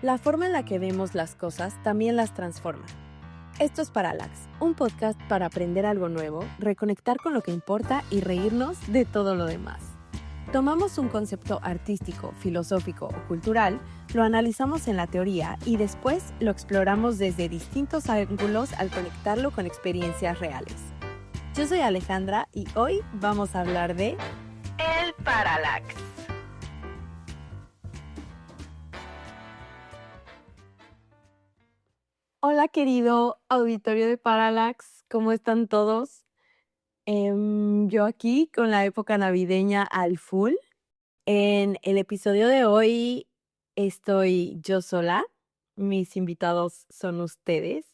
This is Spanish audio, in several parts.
La forma en la que vemos las cosas también las transforma. Esto es Parallax, un podcast para aprender algo nuevo, reconectar con lo que importa y reírnos de todo lo demás. Tomamos un concepto artístico, filosófico o cultural, lo analizamos en la teoría y después lo exploramos desde distintos ángulos al conectarlo con experiencias reales. Yo soy Alejandra y hoy vamos a hablar de el Parallax. Hola querido auditorio de Parallax, ¿cómo están todos? Yo aquí con la época navideña al full. En el episodio de hoy estoy yo sola, mis invitados son ustedes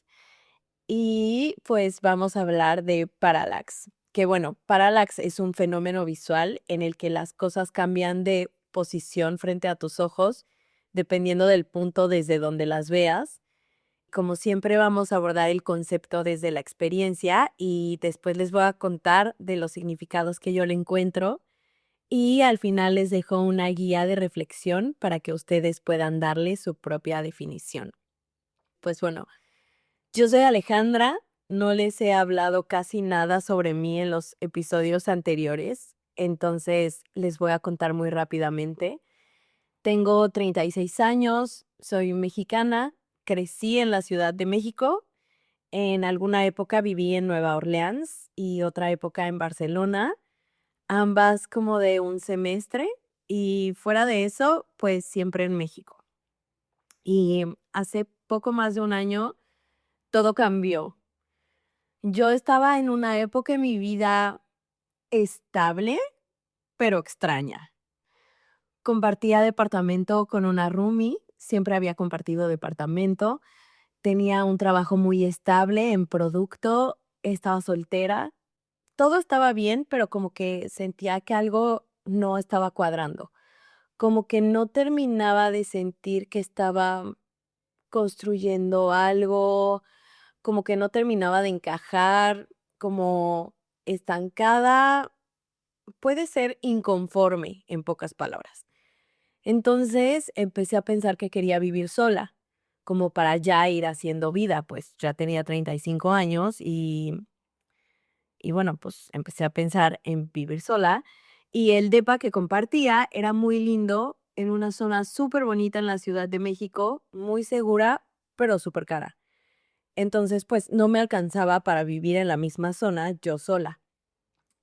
y pues vamos a hablar de Parallax. Que bueno, Parallax es un fenómeno visual en el que las cosas cambian de posición frente a tus ojos dependiendo del punto desde donde las veas. Como siempre vamos a abordar el concepto desde la experiencia y después les voy a contar de los significados que yo le encuentro y al final les dejo una guía de reflexión para que ustedes puedan darle su propia definición. Pues bueno, yo soy Alejandra, no les he hablado casi nada sobre mí en los episodios anteriores, entonces les voy a contar muy rápidamente. Tengo 36 años, soy mexicana, crecí en la Ciudad de México. En alguna época viví en Nueva Orleans y otra época en Barcelona, ambas como de un semestre y fuera de eso, pues siempre en México. Y hace poco más de un año todo cambió. Yo estaba en una época en mi vida estable, pero extraña. Compartía departamento con una roomie, siempre había compartido departamento, tenía un trabajo muy estable en producto, estaba soltera. Todo estaba bien, pero como que sentía que algo no estaba cuadrando, como que no terminaba de sentir que estaba construyendo algo, como que no terminaba de encajar, como estancada, puede ser inconforme, en pocas palabras. Entonces empecé a pensar que quería vivir sola, como para ya ir haciendo vida, pues ya tenía 35 años y bueno, pues empecé a pensar en vivir sola y el depa que compartía era muy lindo en una zona súper bonita en la Ciudad de México, muy segura, pero súper cara. Entonces, pues no me alcanzaba para vivir en la misma zona yo sola.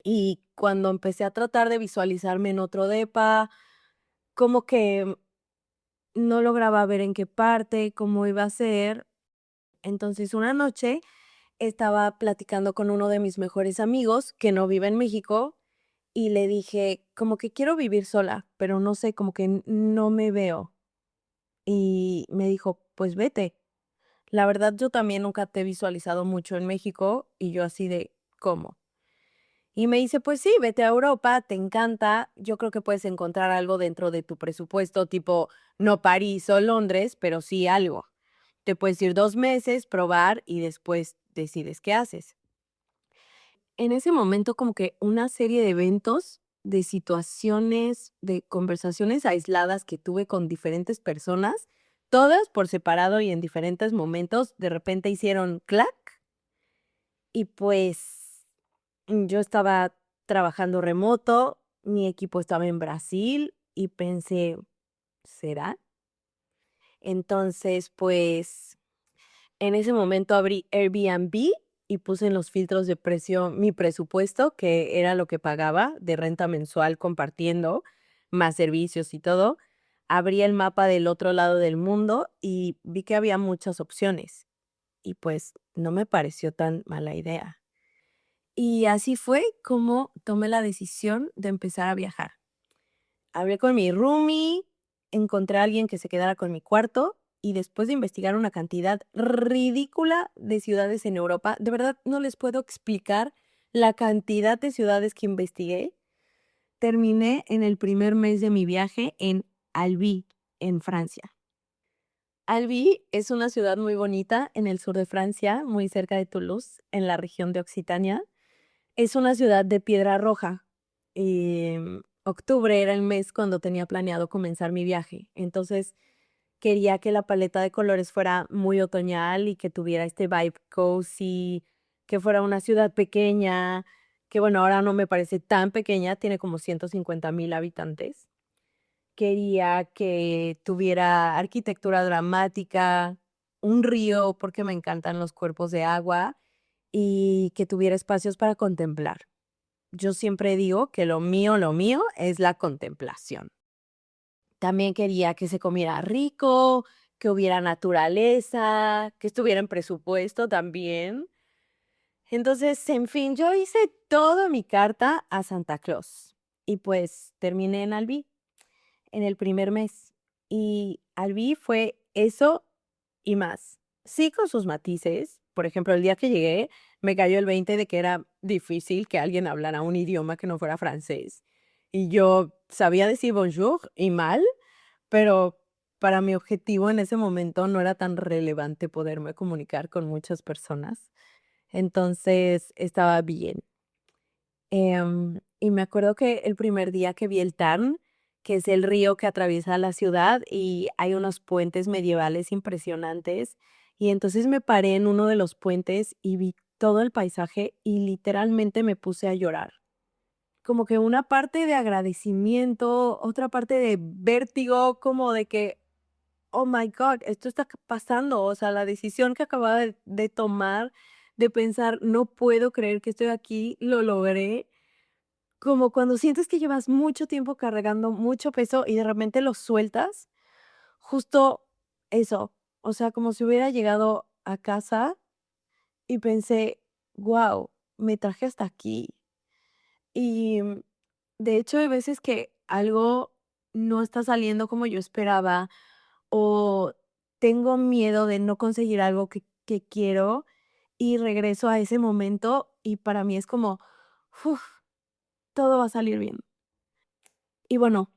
Y cuando empecé a tratar de visualizarme en otro depa, como que no lograba ver en qué parte, cómo iba a ser. Entonces, una noche estaba platicando con uno de mis mejores amigos que no vive en México y le dije, como que quiero vivir sola, pero no sé, como que no me veo. Y me dijo, pues vete. La verdad, yo también nunca te he visualizado mucho en México y yo así de, ¿cómo? Y me dice, pues sí, vete a Europa, te encanta, yo creo que puedes encontrar algo dentro de tu presupuesto, tipo, no París o Londres, pero sí algo. Te puedes ir 2 meses, probar y después decides qué haces. En ese momento como que una serie de eventos, de situaciones, de conversaciones aisladas que tuve con diferentes personas, todas por separado y en diferentes momentos, de repente hicieron clac y pues yo estaba trabajando remoto, mi equipo estaba en Brasil y pensé, ¿será? Entonces, pues en ese momento abrí Airbnb y puse en los filtros de precio mi presupuesto, que era lo que pagaba de renta mensual compartiendo, más servicios y todo. Abrí el mapa del otro lado del mundo y vi que había muchas opciones. Y pues no me pareció tan mala idea. Y así fue como tomé la decisión de empezar a viajar. Hablé con mi roomie, encontré a alguien que se quedara con mi cuarto y después de investigar una cantidad ridícula de ciudades en Europa, de verdad no les puedo explicar la cantidad de ciudades que investigué. Terminé en el primer mes de mi viaje en Albi, en Francia. Albi es una ciudad muy bonita en el sur de Francia, muy cerca de Toulouse, en la región de Occitania. Es una ciudad de piedra roja. Octubre era el mes cuando tenía planeado comenzar mi viaje. Entonces, quería que la paleta de colores fuera muy otoñal y que tuviera este vibe cozy, que fuera una ciudad pequeña, que bueno, ahora no me parece tan pequeña, tiene como 150,000 habitantes. Quería que tuviera arquitectura dramática, un río, porque me encantan los cuerpos de agua, y que tuviera espacios para contemplar. Yo siempre digo que lo mío es la contemplación. También quería que se comiera rico, que hubiera naturaleza, que estuviera en presupuesto también. Entonces, en fin, yo hice toda mi carta a Santa Claus y pues terminé en Albi en el primer mes. Y Albi fue eso y más. Sí, con sus matices. Por ejemplo, el día que llegué, me cayó el 20 de que era difícil que alguien hablara un idioma que no fuera francés. Y yo sabía decir bonjour y mal, pero para mi objetivo en ese momento no era tan relevante poderme comunicar con muchas personas. Entonces estaba bien. Y me acuerdo que el primer día que vi el Tarn, que es el río que atraviesa la ciudad y hay unos puentes medievales impresionantes, y entonces me paré en uno de los puentes y vi todo el paisaje y literalmente me puse a llorar. Como que una parte de agradecimiento, otra parte de vértigo, como de que, oh my God, esto está pasando. O sea, la decisión que acababa de tomar, de pensar, no puedo creer que estoy aquí, lo logré. Como cuando sientes que llevas mucho tiempo cargando mucho peso y de repente lo sueltas, justo eso, o sea, como si hubiera llegado a casa y pensé: "Guau, me traje hasta aquí". Y, de hecho, hay veces que algo no está saliendo como yo esperaba, o tengo miedo de no conseguir algo que quiero, y regreso a ese momento, y para mí es como: "Uf, todo va a salir bien". Y bueno,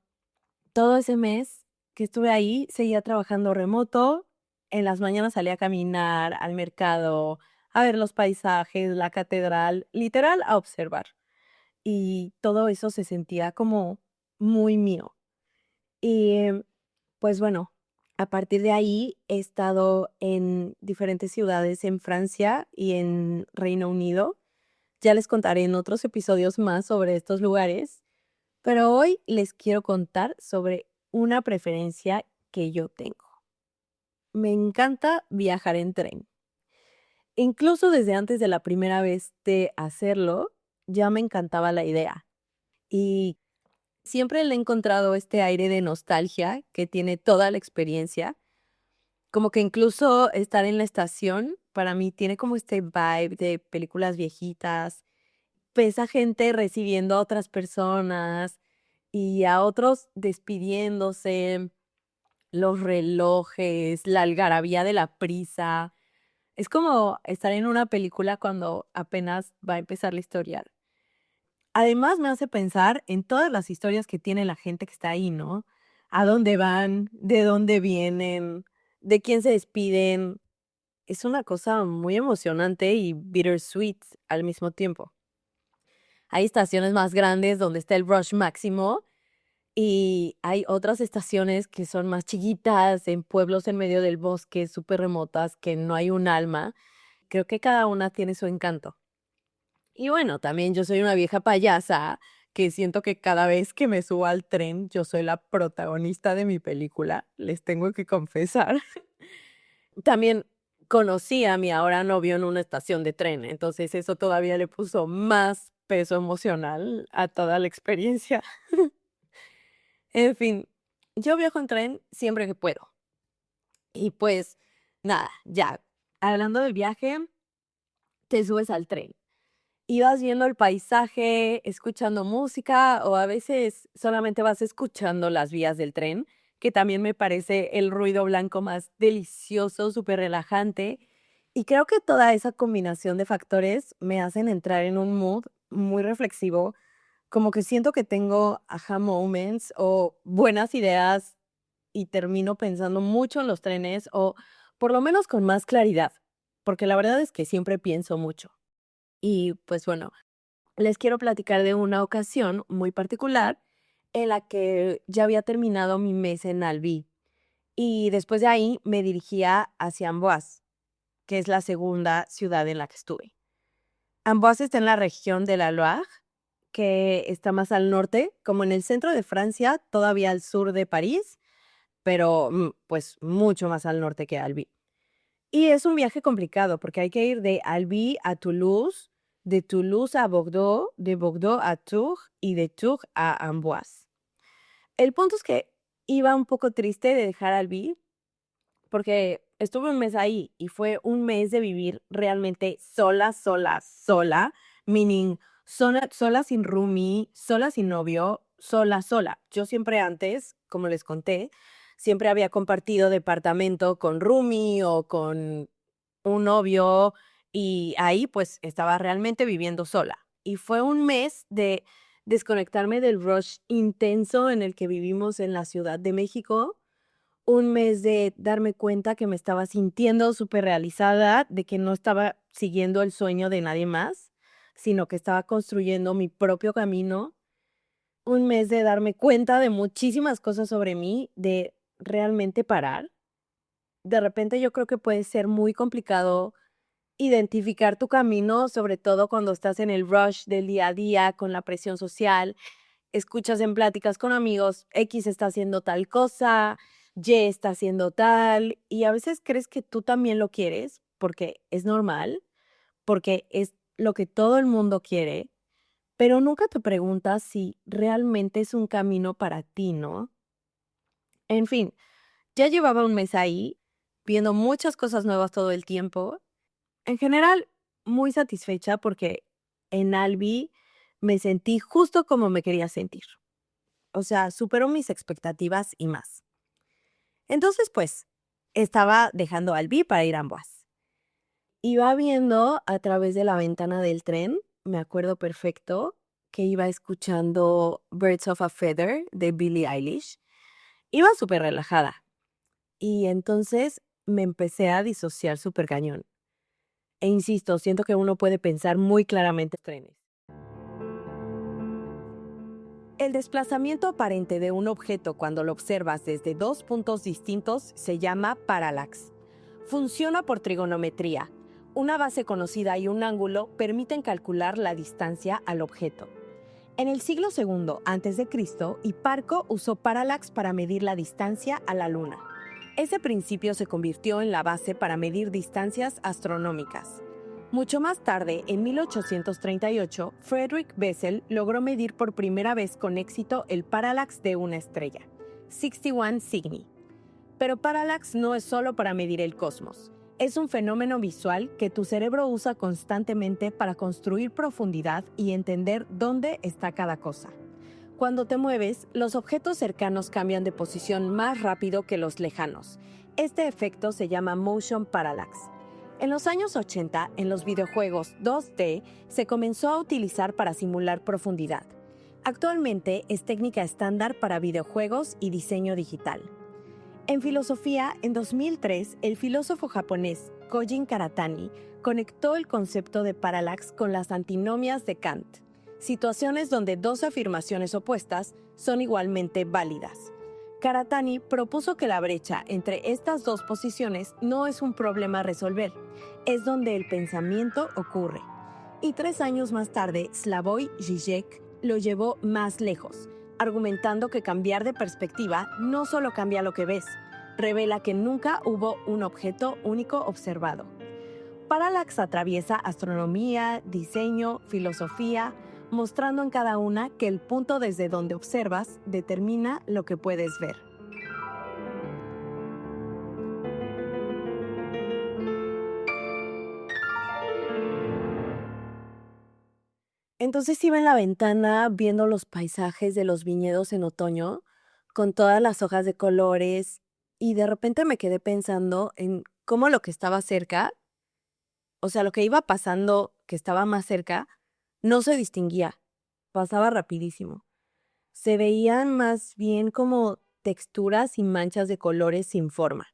todo ese mes que estuve ahí, seguía trabajando remoto. En las mañanas salía a caminar al mercado, a ver los paisajes, la catedral, literal a observar. Y todo eso se sentía como muy mío. Y pues bueno, a partir de ahí he estado en diferentes ciudades en Francia y en Reino Unido. Ya les contaré en otros episodios más sobre estos lugares, pero hoy les quiero contar sobre una preferencia que yo tengo. Me encanta viajar en tren. Incluso desde antes de la primera vez de hacerlo, ya me encantaba la idea. Y siempre le he encontrado este aire de nostalgia que tiene toda la experiencia. Como que incluso estar en la estación, para mí tiene como este vibe de películas viejitas. Ves a gente recibiendo a otras personas y a otros despidiéndose, los relojes, la algarabía de la prisa. Es como estar en una película cuando apenas va a empezar la historia. Además, me hace pensar en todas las historias que tiene la gente que está ahí, ¿no? ¿A dónde van? ¿De dónde vienen? ¿De quién se despiden? Es una cosa muy emocionante y bittersweet al mismo tiempo. Hay estaciones más grandes donde está el rush máximo y hay otras estaciones que son más chiquitas, en pueblos en medio del bosque, súper remotas, que no hay un alma. Creo que cada una tiene su encanto. Y bueno, también yo soy una vieja payasa que siento que cada vez que me subo al tren, yo soy la protagonista de mi película, les tengo que confesar. También conocí a mi ahora novio en una estación de tren, entonces eso todavía le puso más peso emocional a toda la experiencia. En fin, yo viajo en tren siempre que puedo. Y pues nada, ya, hablando del viaje, te subes al tren y vas viendo el paisaje, escuchando música o a veces solamente vas escuchando las vías del tren, que también me parece el ruido blanco más delicioso, súper relajante. Y creo que toda esa combinación de factores me hacen entrar en un mood muy reflexivo, como que siento que tengo aha moments o buenas ideas y termino pensando mucho en los trenes o por lo menos con más claridad, porque la verdad es que siempre pienso mucho. Y pues bueno, les quiero platicar de una ocasión muy particular en la que ya había terminado mi mes en Albi Y después de ahí me dirigía hacia Amboise, que es la segunda ciudad en la que estuve. Amboise está en la región de la Loire, que está más al norte, como en el centro de Francia, todavía al sur de París, pero pues mucho más al norte que Albi. Y es un viaje complicado porque hay que ir de Albi a Toulouse, de Toulouse a Bordeaux, de Bordeaux a Tours y de Tours a Amboise. El punto es que iba un poco triste de dejar Albi porque estuve un mes ahí y fue un mes de vivir realmente sola, sola, sola, meaning sola, sola sin roomie, sola sin novio, sola, sola. Yo siempre antes, como les conté, siempre había compartido departamento con roomie o con un novio y ahí pues estaba realmente viviendo sola. Y fue un mes de desconectarme del rush intenso en el que vivimos en la Ciudad de México, un mes de darme cuenta que me estaba sintiendo súper realizada, de que no estaba siguiendo el sueño de nadie más, sino que estaba construyendo mi propio camino, un mes de darme cuenta de muchísimas cosas sobre mí, de realmente parar. De repente yo creo que puede ser muy complicado identificar tu camino, sobre todo cuando estás en el rush del día a día, con la presión social. Escuchas en pláticas con amigos, X está haciendo tal cosa, Y está haciendo tal, y a veces crees que tú también lo quieres, porque es normal, porque es lo que todo el mundo quiere, pero nunca te preguntas si realmente es un camino para ti, ¿no? En fin, ya llevaba un mes ahí, viendo muchas cosas nuevas todo el tiempo. En general, muy satisfecha porque en Albi me sentí justo como me quería sentir. O sea, superó mis expectativas y más. Entonces, pues, estaba dejando Albi para ir a Amboise. Iba viendo a través de la ventana del tren, me acuerdo perfecto, que iba escuchando Birds of a Feather de Billie Eilish. Iba súper relajada. Y entonces me empecé a disociar súper cañón. E insisto, siento que uno puede pensar muy claramente en trenes. El desplazamiento aparente de un objeto cuando lo observas desde dos puntos distintos se llama parallax. Funciona por trigonometría. Una base conocida y un ángulo permiten calcular la distancia al objeto. En el siglo II a.C., Hiparco usó parallax para medir la distancia a la Luna. Ese principio se convirtió en la base para medir distancias astronómicas. Mucho más tarde, en 1838, Friedrich Bessel logró medir por primera vez con éxito el parallax de una estrella, 61 Cygni. Pero parallax no es solo para medir el cosmos. Es un fenómeno visual que tu cerebro usa constantemente para construir profundidad y entender dónde está cada cosa. Cuando te mueves, los objetos cercanos cambian de posición más rápido que los lejanos. Este efecto se llama motion parallax. En los años 80, en los videojuegos 2D, se comenzó a utilizar para simular profundidad. Actualmente es técnica estándar para videojuegos y diseño digital. En filosofía, en 2003, el filósofo japonés Kojin Karatani conectó el concepto de parallax con las antinomias de Kant, situaciones donde dos afirmaciones opuestas son igualmente válidas. Karatani propuso que la brecha entre estas dos posiciones no es un problema a resolver, es donde el pensamiento ocurre. Y 3 años más tarde, Slavoj Žižek lo llevó más lejos, argumentando que cambiar de perspectiva no solo cambia lo que ves, revela que nunca hubo un objeto único observado. Parallax atraviesa astronomía, diseño, filosofía, mostrando en cada una que el punto desde donde observas determina lo que puedes ver. Entonces iba en la ventana viendo los paisajes de los viñedos en otoño, con todas las hojas de colores, y de repente me quedé pensando en cómo lo que estaba cerca, o sea, lo que iba pasando que estaba más cerca, no se distinguía, pasaba rapidísimo. Se veían más bien como texturas y manchas de colores sin forma.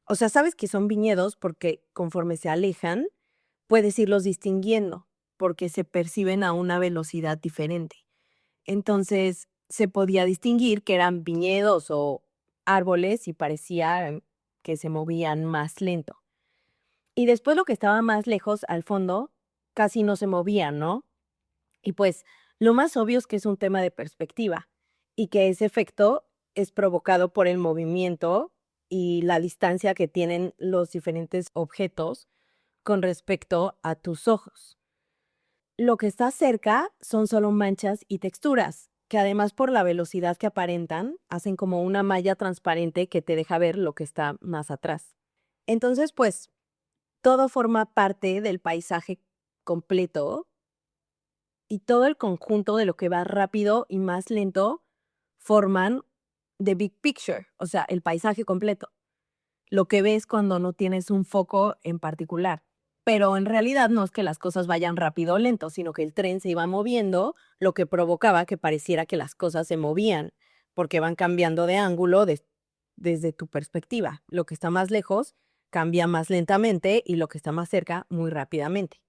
O sea, sabes que son viñedos porque conforme se alejan, puedes irlos distinguiendo, porque se perciben a una velocidad diferente. Entonces, se podía distinguir que eran viñedos o árboles y parecía que se movían más lento. Y después lo que estaba más lejos, al fondo, casi no se movía, ¿no? Y pues lo más obvio es que es un tema de perspectiva y que ese efecto es provocado por el movimiento y la distancia que tienen los diferentes objetos con respecto a tus ojos. Lo que está cerca son solo manchas y texturas, que además por la velocidad que aparentan, hacen como una malla transparente que te deja ver lo que está más atrás. Entonces, pues, todo forma parte del paisaje completo y todo el conjunto de lo que va rápido y más lento forman the big picture, o sea, el paisaje completo, lo que ves cuando no tienes un foco en particular. Pero en realidad no es que las cosas vayan rápido o lento, sino que el tren se iba moviendo, lo que provocaba que pareciera que las cosas se movían, porque van cambiando de ángulo desde tu perspectiva. Lo que está más lejos cambia más lentamente y lo que está más cerca muy rápidamente.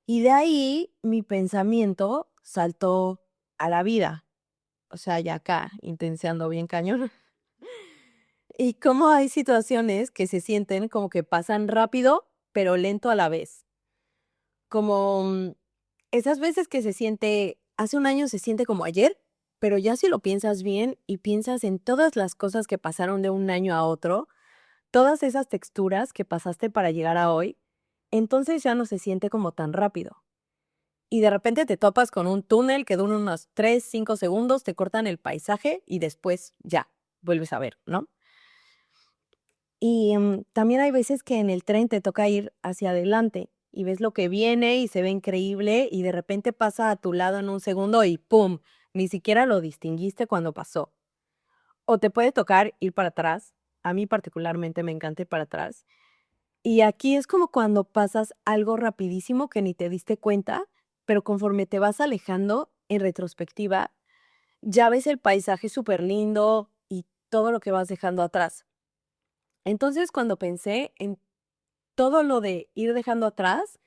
Y de ahí mi pensamiento saltó a la vida, o sea, ya acá, intenseando bien cañón. Y cómo hay situaciones que se sienten como que pasan rápido, pero lento a la vez. Como esas veces que se siente, hace un año se siente como ayer, pero ya si lo piensas bien y piensas en todas las cosas que pasaron de un año a otro, todas esas texturas que pasaste para llegar a hoy, entonces ya no se siente como tan rápido. Y de repente te topas con un túnel que dura unos 3, 5 segundos, te cortan el paisaje y después ya, vuelves a ver, ¿no? Y también hay veces que en el tren te toca ir hacia adelante y ves lo que viene y se ve increíble y de repente pasa a tu lado en un segundo y ¡pum! Ni siquiera lo distinguiste cuando pasó. O te puede tocar ir para atrás. A mí particularmente me encanta ir para atrás. Y aquí es como cuando pasas algo rapidísimo que ni te diste cuenta, pero conforme te vas alejando en retrospectiva, ya ves el paisaje súper lindo y todo lo que vas dejando atrás. Entonces, cuando pensé en todo lo de ir dejando atrás,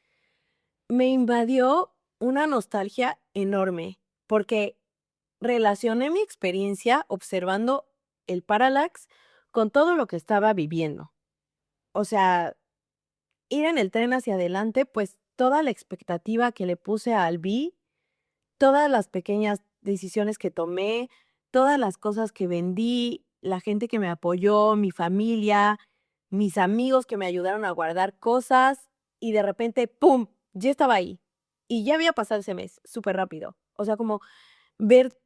me invadió una nostalgia enorme, porque relacioné mi experiencia observando el Parallax con todo lo que estaba viviendo. O sea, ir en el tren hacia adelante, pues toda la expectativa que le puse a Albi, todas las pequeñas decisiones que tomé, todas las cosas que vendí, la gente que me apoyó, mi familia, mis amigos que me ayudaron a guardar cosas y de repente, ¡pum!, ya estaba ahí. Y ya había pasado ese mes, súper rápido. O sea, como ver,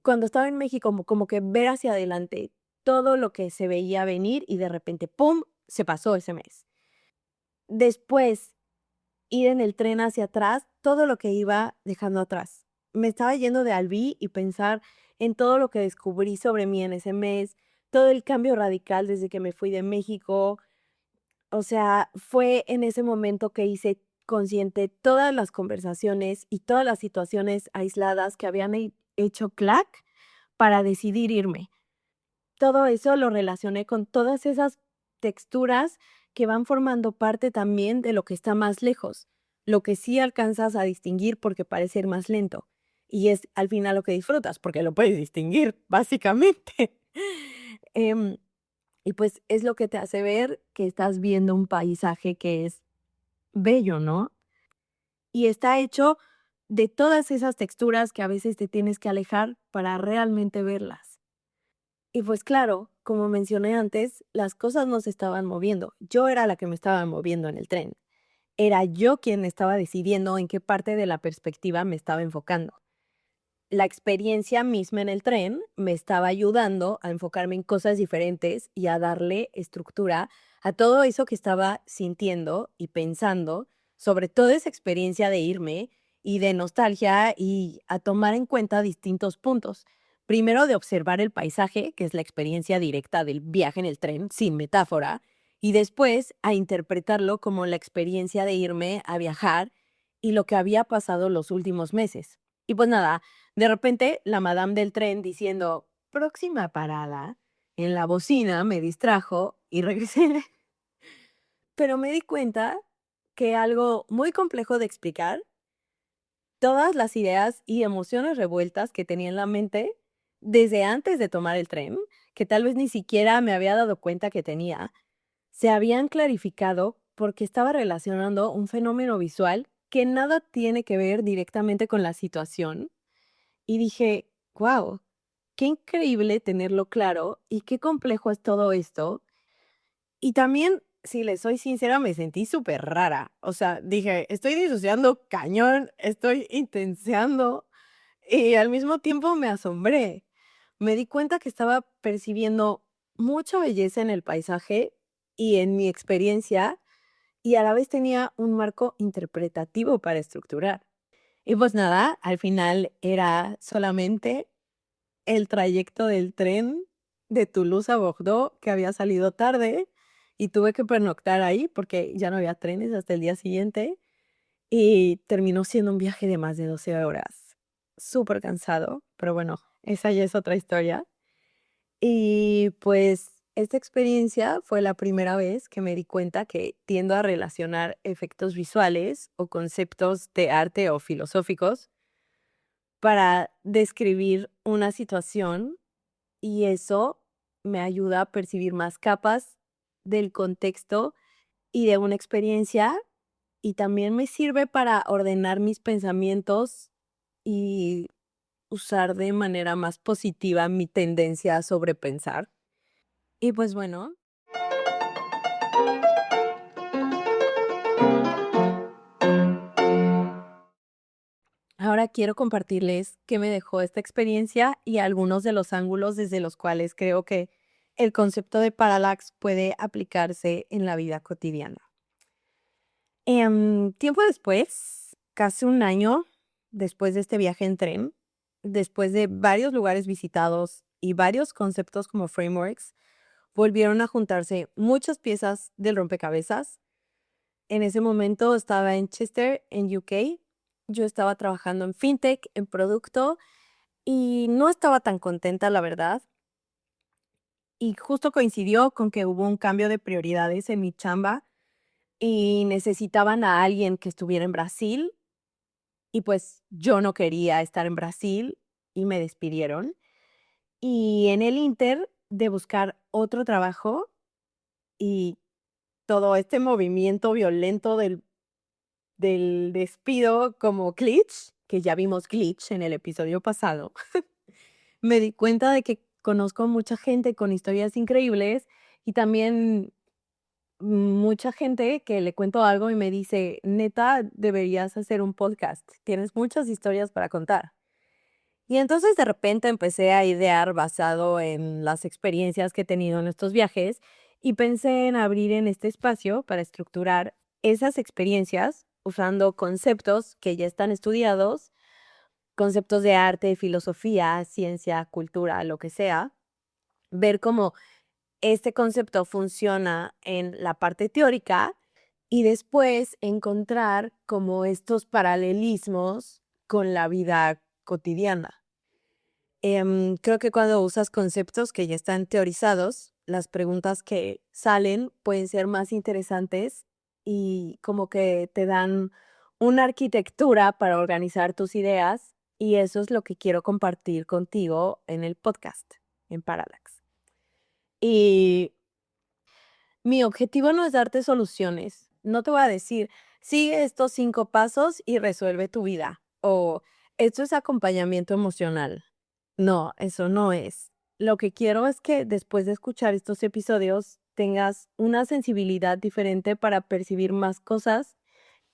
cuando estaba en México, como que ver hacia adelante todo lo que se veía venir y de repente, ¡pum!, se pasó ese mes. Después, ir en el tren hacia atrás, todo lo que iba dejando atrás. Me estaba yendo de Albi y pensar en todo lo que descubrí sobre mí en ese mes, todo el cambio radical desde que me fui de México. O sea, fue en ese momento que hice consciente todas las conversaciones y todas las situaciones aisladas que habían hecho clac para decidir irme. Todo eso lo relacioné con todas esas texturas que van formando parte también de lo que está más lejos, lo que sí alcanzas a distinguir porque parece ir más lento. Y es al final lo que disfrutas, porque lo puedes distinguir, básicamente. Em, y pues es lo que te hace ver que estás viendo un paisaje que es bello, ¿no? Y está hecho de todas esas texturas que a veces te tienes que alejar para realmente verlas. Y pues claro, como mencioné antes, las cosas no se estaban moviendo. Yo era la que me estaba moviendo en el tren. Era yo quien estaba decidiendo en qué parte de la perspectiva me estaba enfocando. La experiencia misma en el tren me estaba ayudando a enfocarme en cosas diferentes y a darle estructura a todo eso que estaba sintiendo y pensando sobre toda esa experiencia de irme y de nostalgia y a tomar en cuenta distintos puntos. Primero de observar el paisaje, que es la experiencia directa del viaje en el tren, sin metáfora, y después a interpretarlo como la experiencia de irme a viajar y lo que había pasado los últimos meses. Y pues nada, de repente, la madame del tren diciendo, próxima parada, en la bocina me distrajo y regresé. Pero me di cuenta que algo muy complejo de explicar, todas las ideas y emociones revueltas que tenía en la mente desde antes de tomar el tren, que tal vez ni siquiera me había dado cuenta que tenía, se habían clarificado porque estaba relacionando un fenómeno visual que nada tiene que ver directamente con la situación. Y dije, wow, qué increíble tenerlo claro y qué complejo es todo esto. Y también, si le soy sincera, me sentí súper rara. O sea, dije, estoy disociando cañón, estoy intenseando y al mismo tiempo me asombré. Me di cuenta que estaba percibiendo mucha belleza en el paisaje y en mi experiencia y a la vez tenía un marco interpretativo para estructurar. Y pues nada, al final era solamente el trayecto del tren de Toulouse a Bordeaux, que había salido tarde y tuve que pernoctar ahí porque ya no había trenes hasta el día siguiente y terminó siendo un viaje de más de 12 horas. Súper cansado, pero bueno, esa ya es otra historia. Y pues esta experiencia fue la primera vez que me di cuenta que tiendo a relacionar efectos visuales o conceptos de arte o filosóficos para describir una situación y eso me ayuda a percibir más capas del contexto y de una experiencia y también me sirve para ordenar mis pensamientos y usar de manera más positiva mi tendencia a sobrepensar. Y pues bueno, ahora quiero compartirles qué me dejó esta experiencia y algunos de los ángulos desde los cuales creo que el concepto de parallax puede aplicarse en la vida cotidiana. Tiempo después, casi un año después de este viaje en tren, después de varios lugares visitados y varios conceptos como frameworks, volvieron a juntarse muchas piezas del rompecabezas. En ese momento estaba en Chester, en UK. Yo estaba trabajando en fintech, en producto, y no estaba tan contenta, la verdad. Y justo coincidió con que hubo un cambio de prioridades en mi chamba y necesitaban a alguien que estuviera en Brasil. Y pues yo no quería estar en Brasil y me despidieron. Y en el inter de buscar otro trabajo y todo este movimiento violento del despido como glitch, que ya vimos glitch en el episodio pasado, me di cuenta de que conozco mucha gente con historias increíbles y también mucha gente que le cuento algo y me dice, neta, deberías hacer un podcast, tienes muchas historias para contar. Y entonces de repente empecé a idear basado en las experiencias que he tenido en estos viajes y pensé en abrir en este espacio para estructurar esas experiencias usando conceptos que ya están estudiados, conceptos de arte, filosofía, ciencia, cultura, lo que sea, ver cómo este concepto funciona en la parte teórica y después encontrar como estos paralelismos con la vida cotidiana. Creo que cuando usas conceptos que ya están teorizados, las preguntas que salen pueden ser más interesantes y como que te dan una arquitectura para organizar tus ideas y eso es lo que quiero compartir contigo en el podcast, en Parallax. Y mi objetivo no es darte soluciones. No te voy a decir, sigue estos 5 pasos y resuelve tu vida. O esto es acompañamiento emocional. No, eso no es. Lo que quiero es que después de escuchar estos episodios tengas una sensibilidad diferente para percibir más cosas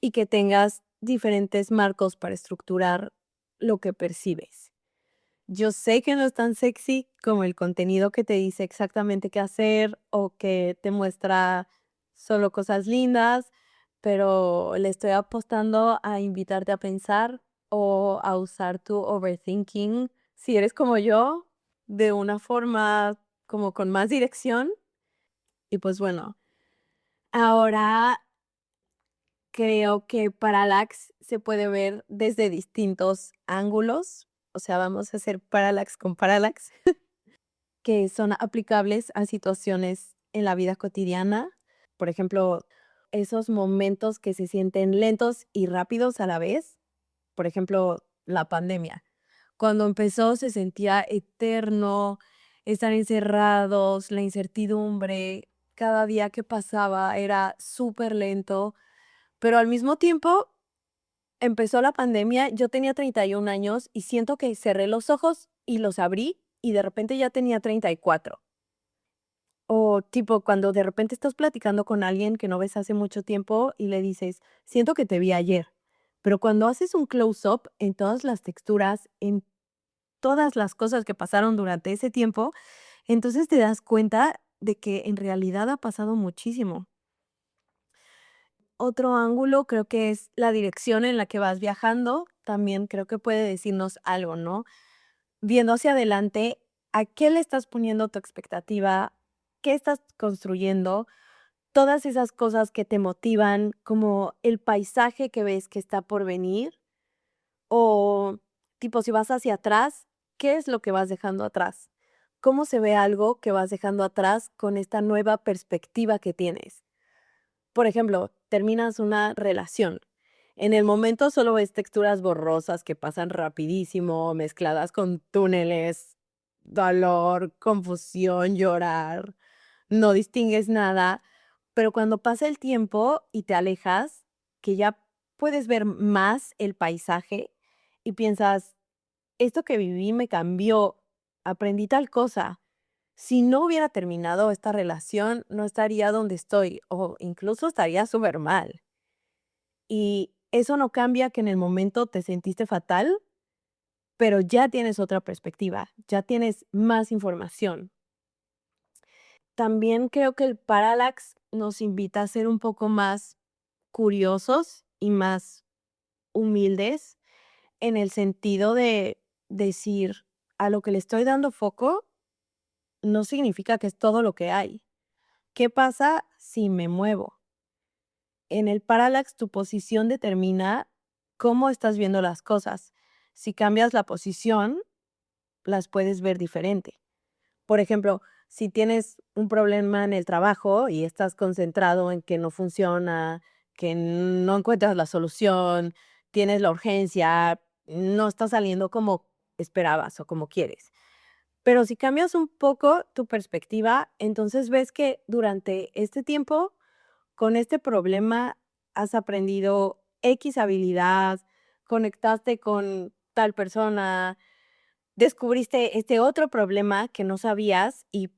y que tengas diferentes marcos para estructurar lo que percibes. Yo sé que no es tan sexy como el contenido que te dice exactamente qué hacer o que te muestra solo cosas lindas, pero le estoy apostando a invitarte a pensar o a usar tu overthinking, si eres como yo, de una forma como con más dirección. Y pues bueno, ahora creo que Parallax se puede ver desde distintos ángulos. O sea, vamos a hacer Parallax con Parallax, que son aplicables a situaciones en la vida cotidiana. Por ejemplo, esos momentos que se sienten lentos y rápidos a la vez. Por ejemplo, la pandemia. Cuando empezó se sentía eterno, estar encerrados, la incertidumbre, cada día que pasaba era súper lento, pero al mismo tiempo empezó la pandemia, yo tenía 31 años y siento que cerré los ojos y los abrí y de repente ya tenía 34. O tipo cuando de repente estás platicando con alguien que no ves hace mucho tiempo y le dices, siento que te vi ayer. Pero cuando haces un close-up en todas las texturas, en todas las cosas que pasaron durante ese tiempo, entonces te das cuenta de que en realidad ha pasado muchísimo. Otro ángulo creo que es la dirección en la que vas viajando, también creo que puede decirnos algo, ¿no? Viendo hacia adelante, ¿a qué le estás poniendo tu expectativa? ¿Qué estás construyendo? Todas esas cosas que te motivan, como el paisaje que ves que está por venir, o tipo si vas hacia atrás, ¿qué es lo que vas dejando atrás? ¿Cómo se ve algo que vas dejando atrás con esta nueva perspectiva que tienes? Por ejemplo, terminas una relación. En el momento solo ves texturas borrosas que pasan rapidísimo, mezcladas con túneles, dolor, confusión, llorar, no distingues nada, pero cuando pasa el tiempo y te alejas, que ya puedes ver más el paisaje y piensas, esto que viví me cambió, aprendí tal cosa. Si no hubiera terminado esta relación, no estaría donde estoy o incluso estaría súper mal. Y eso no cambia que en el momento te sentiste fatal, pero ya tienes otra perspectiva, ya tienes más información. También creo que el parallax nos invita a ser un poco más curiosos y más humildes en el sentido de decir, a lo que le estoy dando foco no significa que es todo lo que hay. ¿Qué pasa si me muevo? En el parallax tu posición determina cómo estás viendo las cosas. Si cambias la posición, las puedes ver diferente. Por ejemplo, si tienes un problema en el trabajo y estás concentrado en que no funciona, que no encuentras la solución, tienes la urgencia, no está saliendo como esperabas o como quieres. Pero si cambias un poco tu perspectiva, entonces ves que durante este tiempo, con este problema, has aprendido X habilidad, conectaste con tal persona, descubriste este otro problema que no sabías y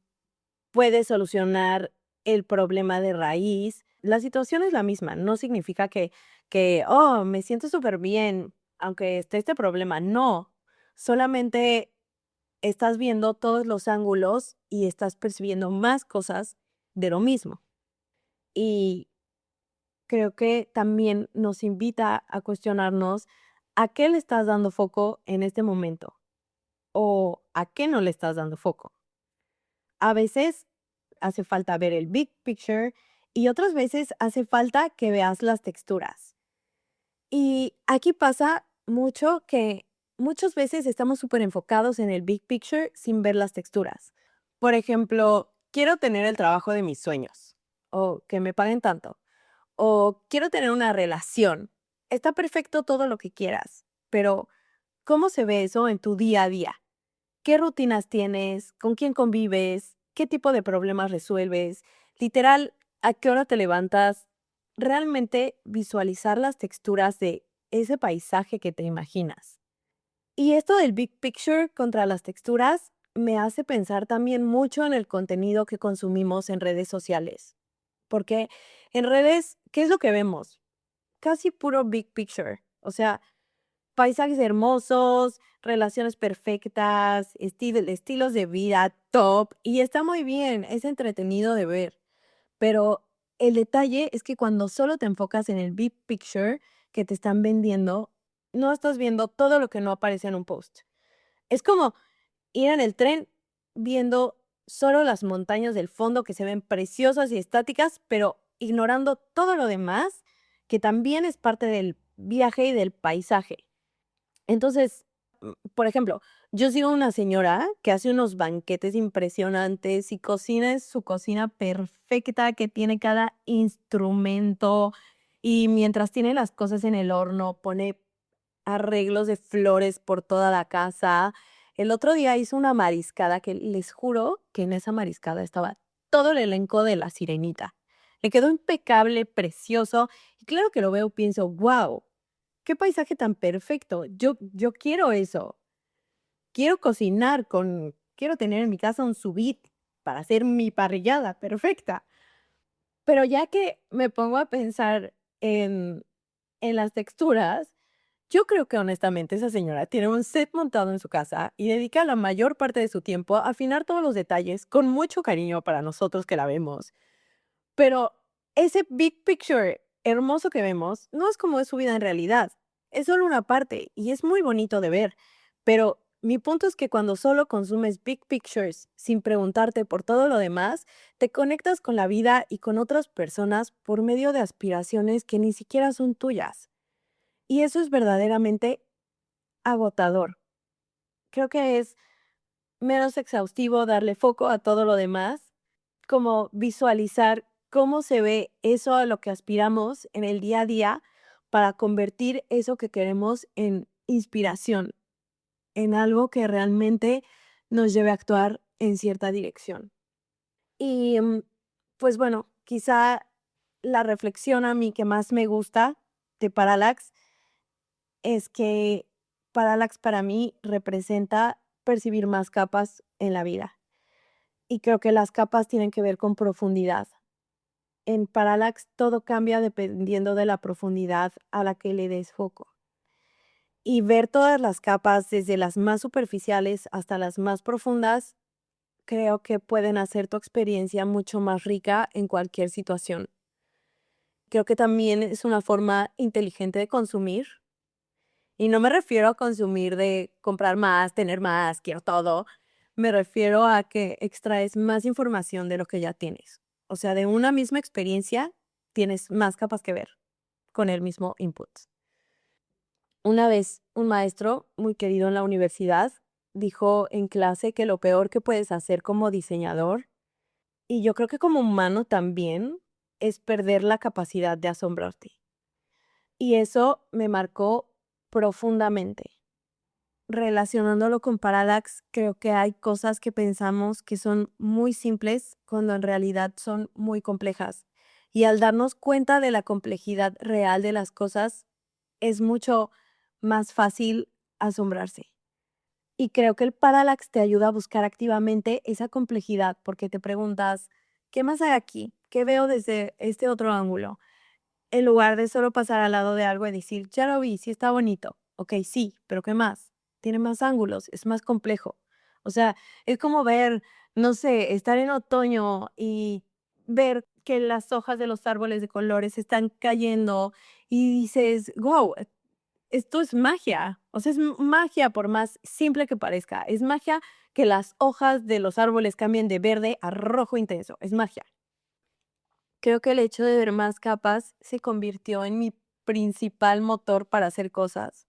puedes solucionar el problema de raíz. La situación es la misma, no significa oh, me siento súper bien, aunque esté este problema. No, solamente estás viendo todos los ángulos y estás percibiendo más cosas de lo mismo. Y creo que también nos invita a cuestionarnos a qué le estás dando foco en este momento o a qué no le estás dando foco. A veces hace falta ver el big picture y otras veces hace falta que veas las texturas. Y aquí pasa mucho que muchas veces estamos súper enfocados en el big picture sin ver las texturas. Por ejemplo, quiero tener el trabajo de mis sueños o que me paguen tanto o quiero tener una relación. Está perfecto todo lo que quieras, pero ¿cómo se ve eso en tu día a día? ¿Qué rutinas tienes? ¿Con quién convives? ¿Qué tipo de problemas resuelves? Literal, ¿a qué hora te levantas? Realmente visualizar las texturas de ese paisaje que te imaginas. Y esto del big picture contra las texturas me hace pensar también mucho en el contenido que consumimos en redes sociales. Porque en redes, ¿qué es lo que vemos? Casi puro big picture. O sea, paisajes hermosos, relaciones perfectas, estilos de vida top, y está muy bien, es entretenido de ver. Pero el detalle es que cuando solo te enfocas en el big picture que te están vendiendo, no estás viendo todo lo que no aparece en un post. Es como ir en el tren viendo solo las montañas del fondo que se ven preciosas y estáticas, pero ignorando todo lo demás que también es parte del viaje y del paisaje. Entonces, por ejemplo, yo sigo una señora que hace unos banquetes impresionantes y cocina es su cocina perfecta, que tiene cada instrumento y mientras tiene las cosas en el horno, pone arreglos de flores por toda la casa. El otro día hizo una mariscada que les juro que en esa mariscada estaba todo el elenco de La Sirenita. Le quedó impecable, precioso, y claro que lo veo, pienso, wow, qué paisaje tan perfecto. Yo quiero eso. Quiero cocinar quiero tener en mi casa un sous vide para hacer mi parrillada perfecta. Pero ya que me pongo a pensar en las texturas, yo creo que honestamente esa señora tiene un set montado en su casa y dedica la mayor parte de su tiempo a afinar todos los detalles con mucho cariño para nosotros que la vemos. Pero ese big picture hermoso que vemos no es como es su vida en realidad. Es solo una parte y es muy bonito de ver. Pero mi punto es que cuando solo consumes big pictures sin preguntarte por todo lo demás, te conectas con la vida y con otras personas por medio de aspiraciones que ni siquiera son tuyas. Y eso es verdaderamente agotador. Creo que es menos exhaustivo darle foco a todo lo demás, como visualizar cómo se ve eso a lo que aspiramos en el día a día para convertir eso que queremos en inspiración, en algo que realmente nos lleve a actuar en cierta dirección. Y pues bueno, quizá la reflexión a mí que más me gusta de Parallax es que Parallax para mí representa percibir más capas en la vida. Y creo que las capas tienen que ver con profundidad. En Parallax todo cambia dependiendo de la profundidad a la que le des foco. Y ver todas las capas, desde las más superficiales hasta las más profundas, creo que pueden hacer tu experiencia mucho más rica en cualquier situación. Creo que también es una forma inteligente de consumir. Y no me refiero a consumir de comprar más, tener más, quiero todo. Me refiero a que extraes más información de lo que ya tienes. O sea, de una misma experiencia tienes más capas que ver con el mismo input. Una vez un maestro muy querido en la universidad dijo en clase que lo peor que puedes hacer como diseñador, y yo creo que como humano también, es perder la capacidad de asombrarte. Y eso me marcó profundamente. Relacionándolo con Parallax, creo que hay cosas que pensamos que son muy simples cuando en realidad son muy complejas. Y al darnos cuenta de la complejidad real de las cosas, es mucho más fácil asombrarse. Y creo que el Parallax te ayuda a buscar activamente esa complejidad porque te preguntas, ¿qué más hay aquí? ¿Qué veo desde este otro ángulo? En lugar de solo pasar al lado de algo y decir, ya lo vi, sí está bonito. Ok, sí, pero ¿qué más? Tiene más ángulos, es más complejo. O sea, es como ver, no sé, estar en otoño y ver que las hojas de los árboles de colores están cayendo y dices, wow, esto es magia. O sea, es magia por más simple que parezca. Es magia que las hojas de los árboles cambien de verde a rojo intenso. Es magia. Creo que el hecho de ver más capas se convirtió en mi principal motor para hacer cosas.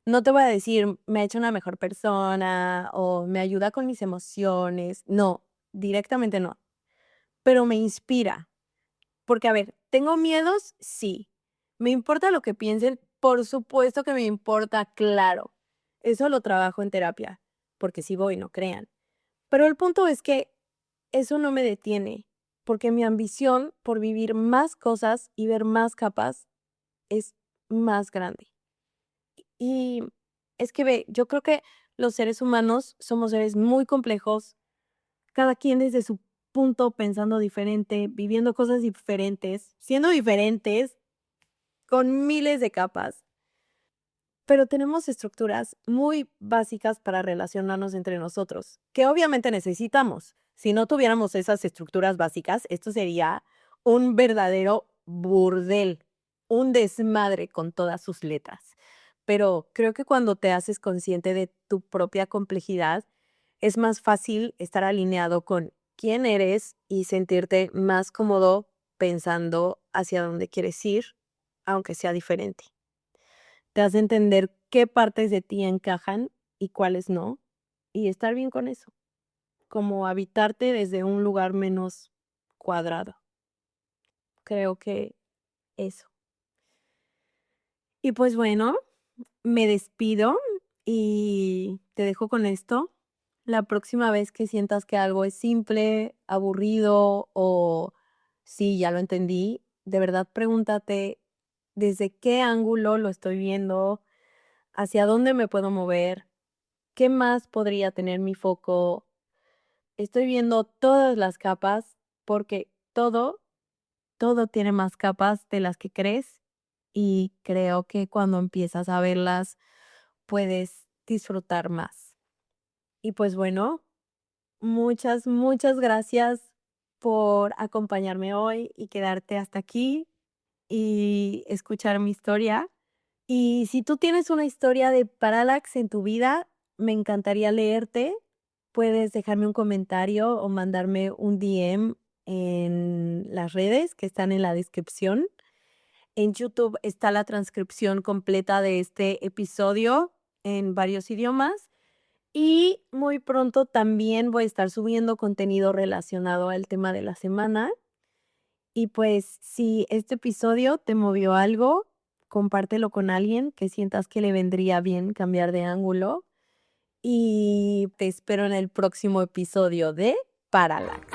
No te voy a decir, me ha hecho una mejor persona o me ayuda con mis emociones. No, directamente no. Pero me inspira. Porque, a ver, ¿tengo miedos? Sí. ¿Me importa lo que piensen? Por supuesto que me importa, claro. Eso lo trabajo en terapia. Porque si voy, no crean. Pero el punto es que eso no me detiene, porque mi ambición por vivir más cosas y ver más capas es más grande. Y es que ve, yo creo que los seres humanos somos seres muy complejos, cada quien desde su punto pensando diferente, viviendo cosas diferentes, siendo diferentes, con miles de capas. Pero tenemos estructuras muy básicas para relacionarnos entre nosotros, que obviamente necesitamos. Si no tuviéramos esas estructuras básicas, esto sería un verdadero burdel, un desmadre con todas sus letras. Pero creo que cuando te haces consciente de tu propia complejidad, es más fácil estar alineado con quién eres y sentirte más cómodo pensando hacia dónde quieres ir, aunque sea diferente. Te hace entender qué partes de ti encajan y cuáles no, y estar bien con eso, como habitarte desde un lugar menos cuadrado. Creo que eso. Y pues bueno, me despido. Y te dejo con esto. La próxima vez que sientas que algo es simple, aburrido o sí, ya lo entendí, de verdad pregúntate desde qué ángulo lo estoy viendo, hacia dónde me puedo mover, qué más podría tener mi foco. Estoy viendo todas las capas porque todo tiene más capas de las que crees y creo que cuando empiezas a verlas puedes disfrutar más. Y pues bueno, muchas gracias por acompañarme hoy y quedarte hasta aquí y escuchar mi historia. Y si tú tienes una historia de Parallax en tu vida, me encantaría leerte. Puedes dejarme un comentario o mandarme un DM en las redes que están en la descripción. En YouTube está la transcripción completa de este episodio en varios idiomas. Y muy pronto también voy a estar subiendo contenido relacionado al tema de la semana. Y pues si este episodio te movió algo, compártelo con alguien que sientas que le vendría bien cambiar de ángulo. Y te espero en el próximo episodio de Parallax.